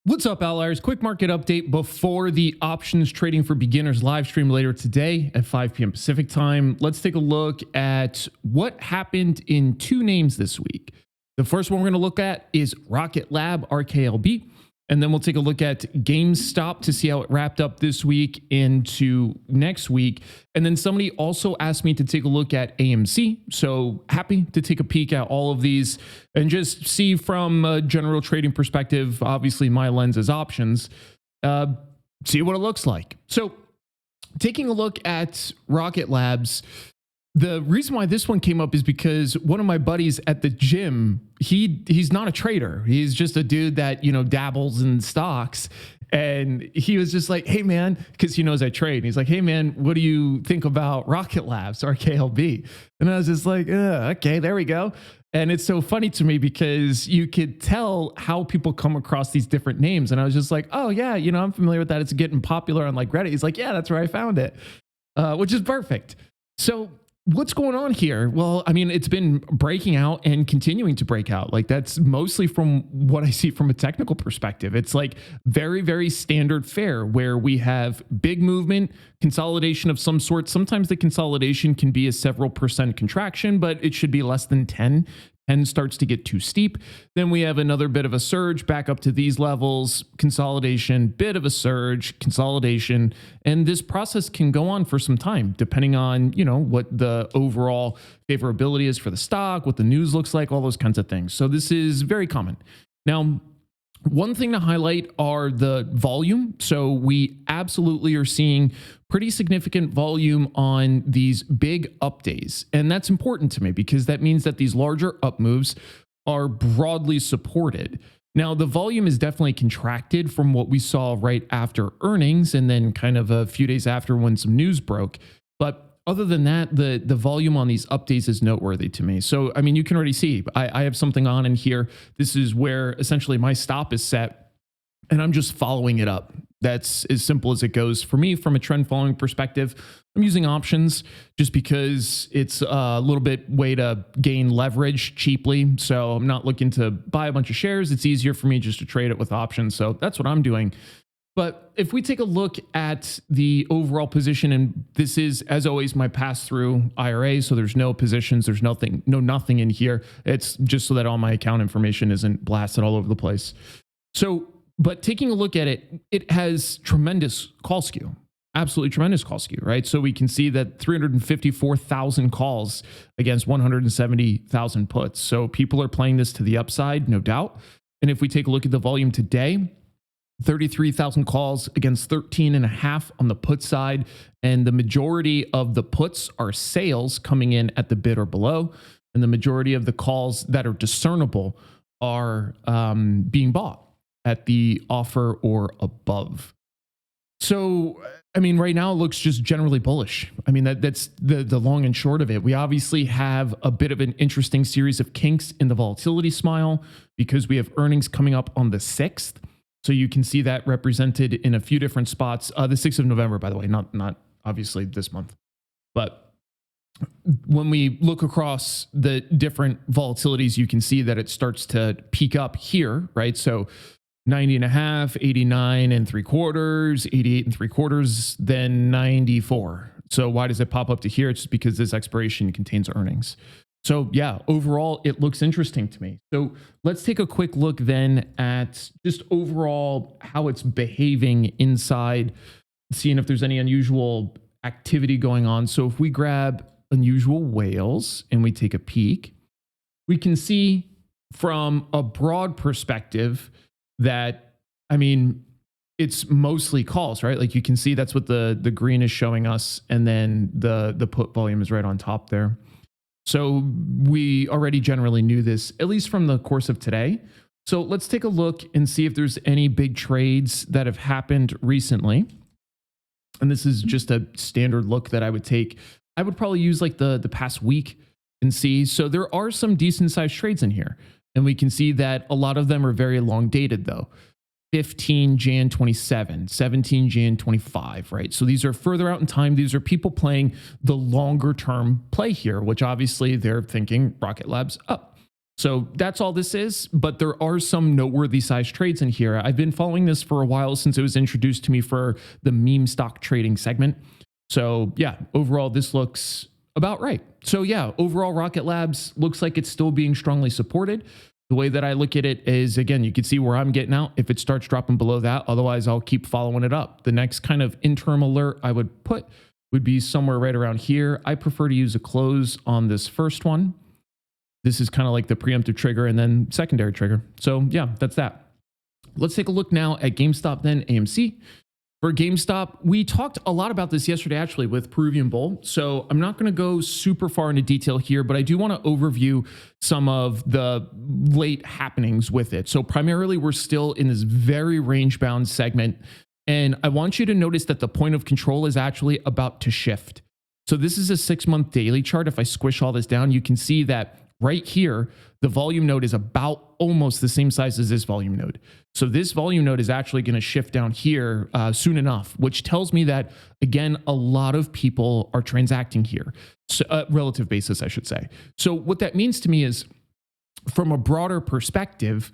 What's up, Outliers? Quick market update before the options trading for beginners live stream later today at 5 p.m. Pacific time. Let's take a look at what happened in two names this week. The first one we're going to look at is Rocket Lab, RKLB. And then we'll take a look at GameStop to see how it wrapped up this week into next week. And then somebody also asked me to take a look at AMC. So happy to take a peek at all of these and just see from a general trading perspective, obviously my lens is options, see what it looks like. So taking a look at Rocket Labs, the reason why this one came up is because one of my buddies at the gym, he's not a trader. He's just a dude that, dabbles in stocks. And he was just like, hey, man, because he knows I trade. And he's like, hey, man, what do you think about Rocket Labs, RKLB? And I was just like, okay, there we go. And it's so funny to me because you could tell how people come across these different names. And I was just like, oh, yeah, I'm familiar with that. It's getting popular on like Reddit. He's like, yeah, that's where I found it, which is perfect. So what's going on here? Well, I mean, it's been breaking out and continuing to break out. Like that's mostly from what I see from a technical perspective. It's like very, very standard fare where we have big movement, consolidation of some sort. Sometimes the consolidation can be a several percent contraction, but it should be less than 10. 10 starts to get too steep. Then we have another bit of a surge back up to these levels, consolidation, bit of a surge, consolidation. And this process can go on for some time, depending on, what the overall favorability is for the stock, what the news looks like, all those kinds of things. So this is very common. Now, one thing to highlight are the volume. So we absolutely are seeing pretty significant volume on these big up days. And that's important to me because that means that these larger up moves are broadly supported. Now, the volume is definitely contracted from what we saw right after earnings and then kind of a few days after when some news broke. But other than that, the volume on these updates is noteworthy to me. So, I mean, you can already see I have something on in here. This is where essentially my stop is set and I'm just following it up. That's as simple as it goes for me from a trend following perspective. I'm using options just because it's a little bit way to gain leverage cheaply. So I'm not looking to buy a bunch of shares. It's easier for me just to trade it with options. So that's what I'm doing. But if we take a look at the overall position, and this is, as always, my pass-through IRA, so there's no positions, there's nothing in here. It's just so that all my account information isn't blasted all over the place. So, but taking a look at it, it has tremendous call skew, absolutely tremendous call skew, right? So we can see that 354,000 calls against 170,000 puts. So people are playing this to the upside, no doubt. And if we take a look at the volume today, 33,000 calls against 13.5 on the put side. And the majority of the puts are sales coming in at the bid or below. And the majority of the calls that are discernible are being bought at the offer or above. So, I mean, right now it looks just generally bullish. I mean, that's the long and short of it. We obviously have a bit of an interesting series of kinks in the volatility smile because we have earnings coming up on the 6th. So you can see that represented in a few different spots. The 6th of November, by the way, not obviously this month. But when we look across the different volatilities, you can see that it starts to peak up here, right? So 90.5, 89.75, 88.75, then 94. So why does it pop up to here? It's just because this expiration contains earnings. So yeah, overall, it looks interesting to me. So let's take a quick look then at just overall how it's behaving inside, seeing if there's any unusual activity going on. So if we grab unusual whales and we take a peek, we can see from a broad perspective that, I mean, it's mostly calls, right? Like you can see that's what the green is showing us. And then the put volume is right on top there. So we already generally knew this, at least from the course of today. So let's take a look and see if there's any big trades that have happened recently. And this is just a standard look that I would take. I would probably use like the past week and see. So there are some decent sized trades in here. And we can see that a lot of them are very long dated though. 15 Jan 27, 17 Jan 25, right? So these are further out in time. These are people playing the longer term play here, which obviously they're thinking Rocket Lab's up. So that's all this is, but there are some noteworthy size trades in here. I've been following this for a while since it was introduced to me for the meme stock trading segment. So yeah, overall, this looks about right. So yeah, overall, Rocket Labs looks like it's still being strongly supported. The way that I look at it is, again, you can see where I'm getting out if it starts dropping below that. Otherwise, I'll keep following it up. The next kind of interim alert I would put would be somewhere right around here. I prefer to use a close on this first one. This is kind of like the preemptive trigger and then secondary trigger. So yeah, that's that. Let's take a look now at GameStop, then AMC. For GameStop, we talked a lot about this yesterday, actually, with Peruvian Bull. So I'm not going to go super far into detail here, but I do want to overview some of the late happenings with it. So primarily, we're still in this very range-bound segment. And I want you to notice that the point of control is actually about to shift. So this is a 6-month daily chart. If I squish all this down, you can see that right here, the volume node is about almost the same size as this volume node. So this volume node is actually going to shift down here soon enough, which tells me that, again, a lot of people are transacting here. So, relative basis, I should say. So what that means to me is, from a broader perspective,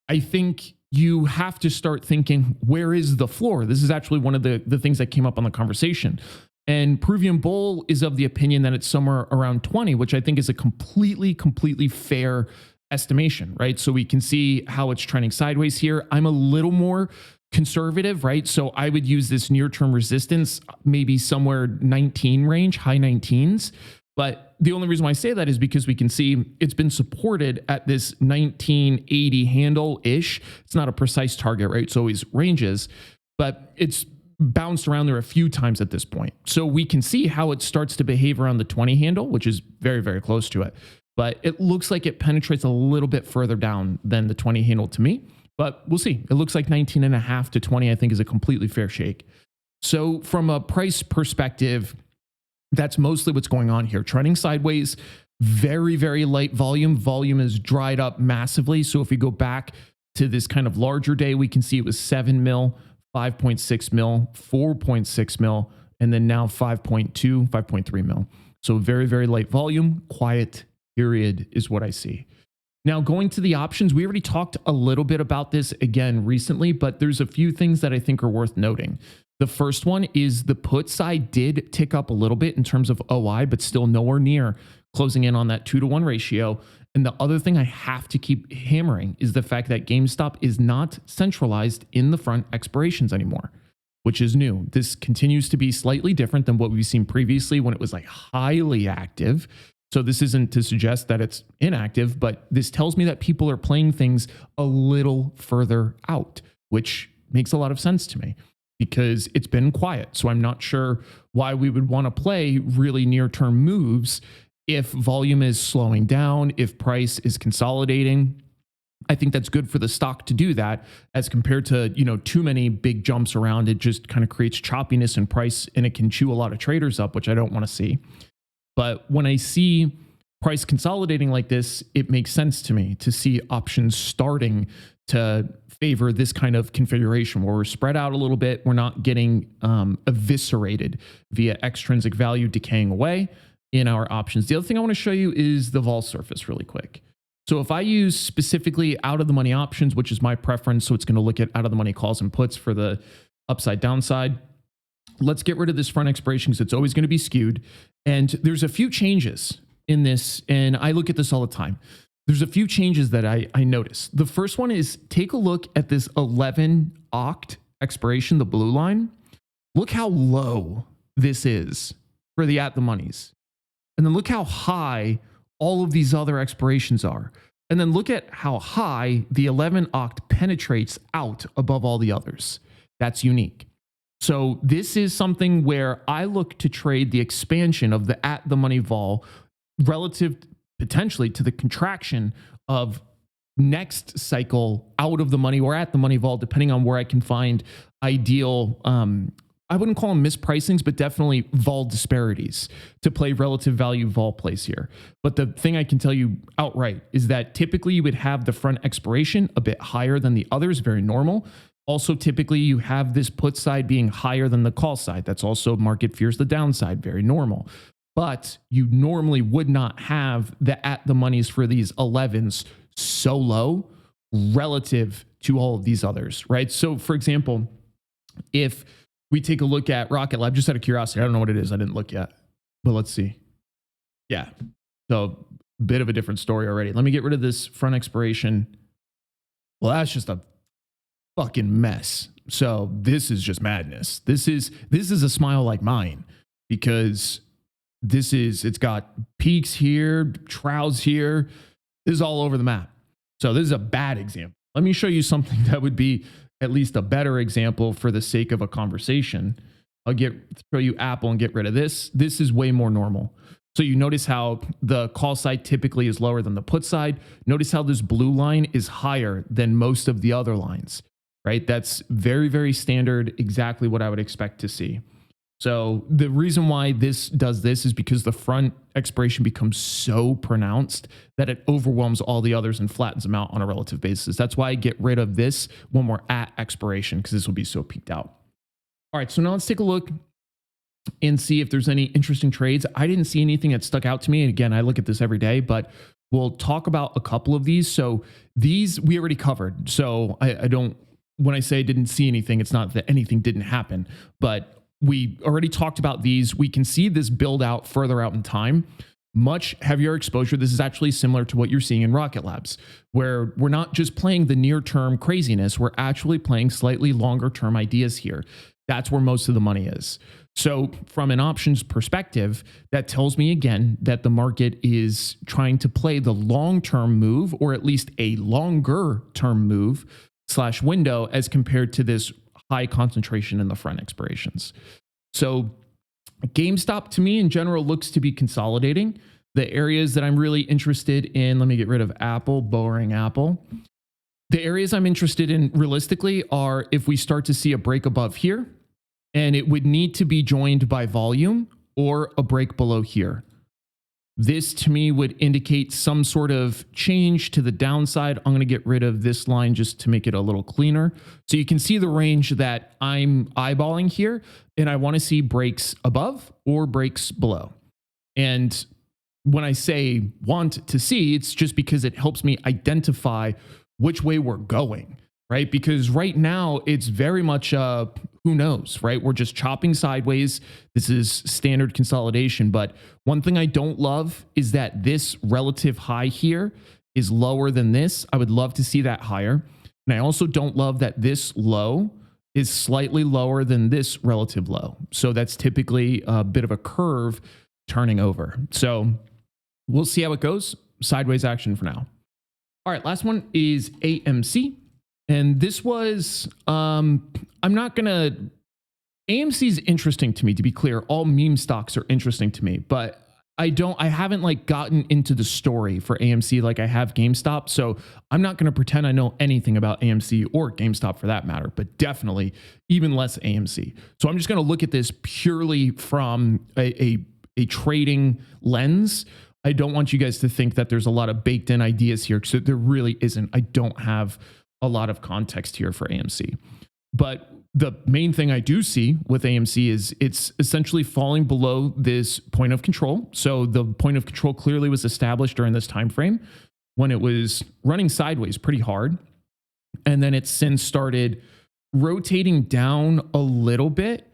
I think you have to start thinking, where is the floor? This is actually one of the things that came up on the conversation. And Peruvian Bull is of the opinion that it's somewhere around 20, which I think is a completely fair estimation, right? So we can see how it's trending sideways here. I'm a little more conservative, right? So I would use this near-term resistance, maybe somewhere 19 range, high 19s. But the only reason why I say that is because we can see it's been supported at this 1980 handle-ish. It's not a precise target, right? It's always ranges, but it's bounced around there a few times at this point. So we can see how it starts to behave around the 20 handle, which is very close to it. But it looks like it penetrates a little bit further down than the 20 handle to me. But we'll see. It looks like 19.5 to 20, I think, is a completely fair shake. So from a price perspective, that's mostly what's going on here. Trending sideways, very light volume. Volume is dried up massively. So if we go back to this kind of larger day, we can see it was 7 mil, 5.6 mil, 4.6 mil, and then now 5.2, 5.3 mil. So very light volume, quiet period is what I see. Now, going to the options, we already talked a little bit about this again recently, but there's a few things that I think are worth noting. The first one is the put side did tick up a little bit in terms of OI, but still nowhere near closing in on that 2-to-1 ratio. And the other thing I have to keep hammering is the fact that GameStop is not centralized in the front expirations anymore, which is new. This continues to be slightly different than what we've seen previously when it was like highly active. So this isn't to suggest that it's inactive, but this tells me that people are playing things a little further out, which makes a lot of sense to me because it's been quiet. So I'm not sure why we would want to play really near-term moves if volume is slowing down, if price is consolidating. I think that's good for the stock to do that as compared to, too many big jumps around. It just kind of creates choppiness in price and it can chew a lot of traders up, which I don't want to see. But when I see price consolidating like this, it makes sense to me to see options starting to favor this kind of configuration where we're spread out a little bit. We're not getting eviscerated via extrinsic value decaying away in our options. The other thing I want to show you is the vol surface really quick. So if I use specifically out of the money options, which is my preference, so it's going to look at out of the money calls and puts for the upside downside. Let's get rid of this front expiration because it's always going to be skewed. And there's a few changes in this, and I look at this all the time. There's a few changes that I notice. The first one is take a look at this 11 oct expiration, the blue line. Look how low this is for the at the monies. And then look how high all of these other expirations are. And then look at how high the 11 oct penetrates out above all the others. That's unique. So this is something where I look to trade the expansion of the at the money vol relative potentially to the contraction of next cycle out of the money or at the money vol, depending on where I can find ideal, I wouldn't call them mispricings, but definitely vol disparities to play relative value vol plays here. But the thing I can tell you outright is that typically you would have the front expiration a bit higher than the others, very normal. Also, typically you have this put side being higher than the call side. That's also market fears the downside, very normal. but you normally would not have the at the monies for these 11s so low relative to all of these others, right? So for example, if we take a look at Rocket Lab, just out of curiosity, I don't know what it is. I didn't look yet, but let's see. Yeah. So bit of a different story already. Let me get rid of this front expiration. Well, that's just a fucking mess. So this is just madness. This is a smile like mine, because it's got peaks here, troughs here. This is all over the map. So this is a bad example. Let me show you something that would be at least a better example for the sake of a conversation. I'll show you Apple and get rid of this. This is way more normal. So you notice how the call side typically is lower than the put side. Notice how this blue line is higher than most of the other lines, right? That's very, very standard, exactly what I would expect to see. So the reason why this does this is because the front expiration becomes so pronounced that it overwhelms all the others and flattens them out on a relative basis. That's why I get rid of this when we're at expiration, because this will be so peaked out. All right, so now let's take a look and see if there's any interesting trades. I didn't see anything that stuck out to me. And again, I look at this every day, but we'll talk about a couple of these. So these we already covered. So I don't, when I say I didn't see anything, it's not that anything didn't happen, but we already talked about these. We can see this build out further out in time, much heavier exposure. This is actually similar to what you're seeing in Rocket Labs, where we're not just playing the near term craziness. We're actually playing slightly longer term ideas here. That's where most of the money is. So from an options perspective, that tells me again that the market is trying to play the long-term move, or at least a longer term move / window, as compared to this high concentration in the front expirations. So GameStop to me in general looks to be consolidating. The areas that I'm really interested in, let me get rid of Apple, boring Apple. The areas I'm interested in realistically are if we start to see a break above here, and it would need to be joined by volume or a break below here. This to me would indicate some sort of change to the downside. I'm going to get rid of this line just to make it a little cleaner. So you can see the range that I'm eyeballing here, and I want to see breaks above or breaks below. And when I say want to see, it's just because it helps me identify which way we're going, right? Because right now it's very much who knows, right? We're just chopping sideways. This is standard consolidation. But one thing I don't love is that this relative high here is lower than this. I would love to see that higher. And I also don't love that this low is slightly lower than this relative low. So that's typically a bit of a curve turning over. So we'll see how it goes. Sideways action for now. All right, last one is AMC. And this was, AMC is interesting to me, to be clear. All meme stocks are interesting to me, but I haven't like gotten into the story for AMC like I have GameStop. So I'm not going to pretend I know anything about AMC or GameStop for that matter, but definitely even less AMC. So I'm just going to look at this purely from a trading lens. I don't want you guys to think that there's a lot of baked in ideas here, because there really isn't. I don't have a lot of context here for AMC. But the main thing I do see with AMC is it's essentially falling below this point of control. So the point of control clearly was established during this time frame when it was running sideways pretty hard. And then it's since started rotating down a little bit.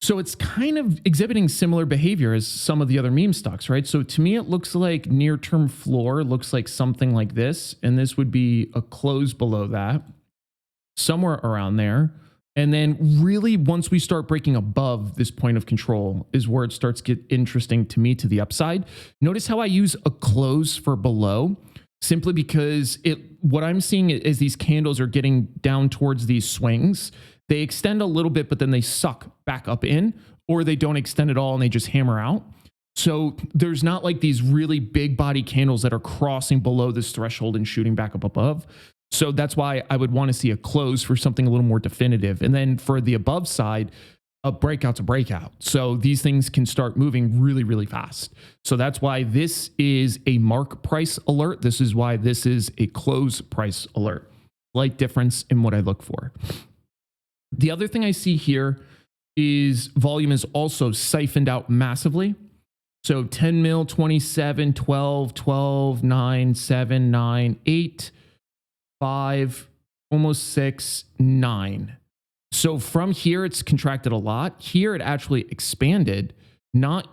So it's kind of exhibiting similar behavior as some of the other meme stocks, right? So to me, it looks like near-term floor looks like something like this. And this would be a close below that, somewhere around there. And then really once we start breaking above this point of control is where it starts to get interesting to me to the upside. Notice how I use a close for below, simply because what I'm seeing is these candles are getting down towards these swings. They extend a little bit, but then they suck back up in, or they don't extend at all and they just hammer out. So there's not like these really big body candles that are crossing below this threshold and shooting back up above. So that's why I would want to see a close for something a little more definitive. And then for the above side, a breakout to breakout. So these things can start moving really, really fast. So that's why this is a mark price alert. This is why this is a close price alert. Slight difference in what I look for. The other thing I see here is volume is also siphoned out massively. So 10 mil, 27, 12, 12, 9, 7, 9, 8, 5, almost 6, 9. So from here, it's contracted a lot. Here, it actually expanded, not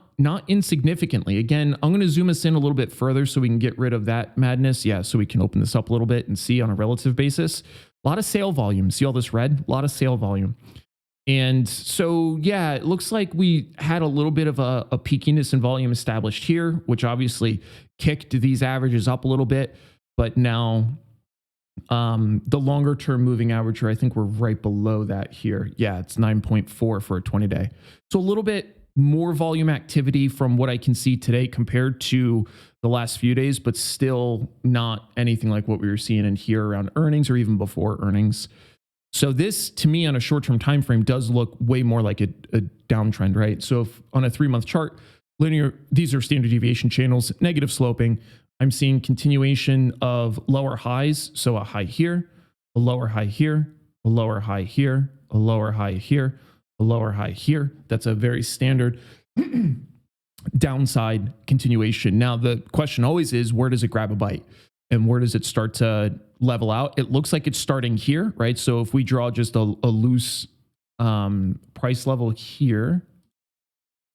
insignificantly. Again, I'm going to zoom us in a little bit further so we can get rid of that madness. Yeah, so we can open this up a little bit and see on a relative basis. A lot of sale volume. See all this red? A lot of sale volume. And so, yeah, it looks like we had a little bit of a peakiness in volume established here, which obviously kicked these averages up a little bit. But now the longer term moving average here, I think we're right below that here. Yeah, it's 9.4 for a 20-day. So a little bit more volume activity from what I can see today compared to the last few days, but still not anything like what we were seeing in here around earnings or even before earnings. So this, to me, on a short-term time frame, does look way more like a downtrend, right? So if on a 3-month chart, linear, these are standard deviation channels, negative sloping. I'm seeing continuation of lower highs. So a high here, a lower high here, a lower high here, a lower high here, a lower high here. That's a very standard downside continuation. Now, the question always is, where does it grab a bite? And where does it start to level out? It looks like it's starting here, right? So if we draw just a loose price level here,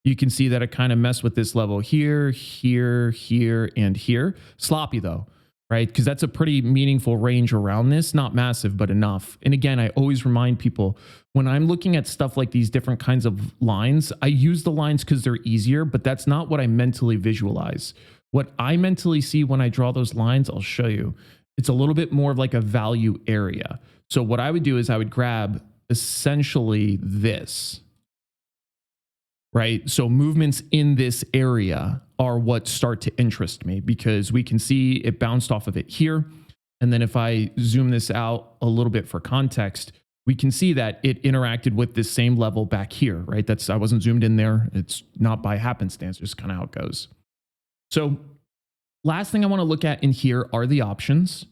you can see that it kind of messed with this level here, here, here, and here. Sloppy though, right? Because that's a pretty meaningful range around this. Not massive, but enough. And again, I always remind people, when I'm looking at stuff like these different kinds of lines, I use the lines because they're easier, but that's not what I mentally visualize. What I mentally see when I draw those lines, I'll show you. It's a little bit more of like a value area. So what I would do is I would grab essentially this, right? So movements in this area are what start to interest me because we can see it bounced off of it here. And then if I zoom this out a little bit for context, we can see that it interacted with this same level back here, right? I wasn't zoomed in there. It's not by happenstance, just kind of how it goes. So last thing I want to look at in here are the options.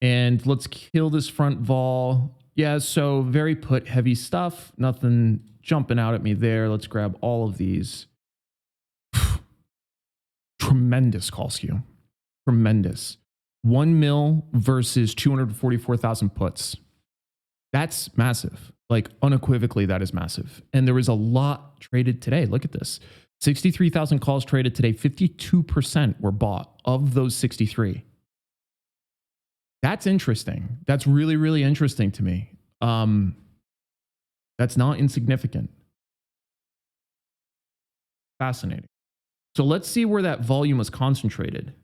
And let's kill this front vol. Yeah, so very put heavy stuff. Nothing jumping out at me there. Let's grab all of these. Tremendous call skew. Tremendous. 1 mil versus 244,000 puts. That's massive. Like unequivocally, that is massive. And there was a lot traded today. Look at this. 63,000 calls traded today. 52% were bought of those 63. That's interesting. That's really, really interesting to me. That's not insignificant. Fascinating. So let's see where that volume was concentrated.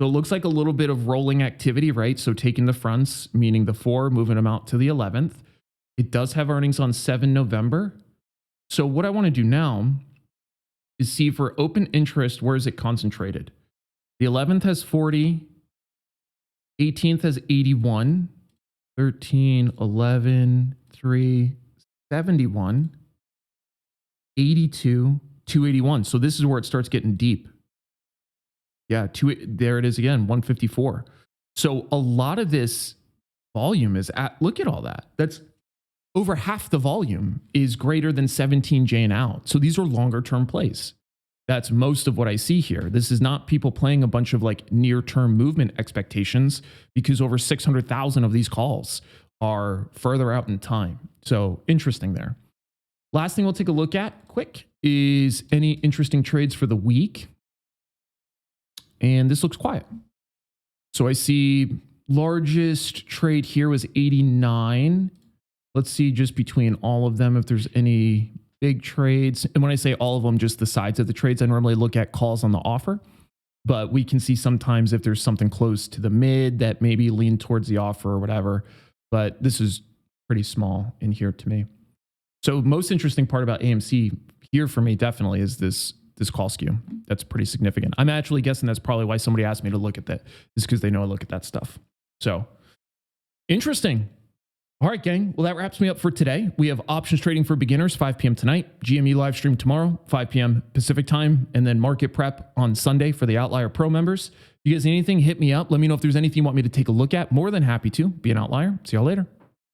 So it looks like a little bit of rolling activity, right? So taking the fronts, meaning the 4, moving them out to the 11th. It does have earnings on 7 November. So what I want to do now is see for open interest, where is it concentrated? The 11th has 40, 18th has 81, 13, 11, 3, 71, 82, 281. So this is where it starts getting deep. Yeah, there it is again, 154. So a lot of this volume is at, look at all that. That's over half the volume is greater than 17J and out. So these are longer term plays. That's most of what I see here. This is not people playing a bunch of like near term movement expectations because over 600,000 of these calls are further out in time. So interesting there. Last thing we'll take a look at quick is any interesting trades for the week. And this looks quiet. So I see largest trade here was 89. Let's see just between all of them if there's any big trades. And when I say all of them, just the sides of the trades, I normally look at calls on the offer. But we can see sometimes if there's something close to the mid that maybe lean towards the offer or whatever. But this is pretty small in here to me. So most interesting part about AMC here for me definitely is this call skew. That's pretty significant. I'm actually guessing that's probably why somebody asked me to look at that, is because they know I look at that stuff. So interesting. All right, gang. Well, that wraps me up for today. We have options trading for beginners, 5 p.m. tonight, GME live stream tomorrow, 5 p.m. Pacific time, and then market prep on Sunday for the Outlier Pro members. If you guys need anything, hit me up. Let me know if there's anything you want me to take a look at. More than happy to be an outlier. See y'all later.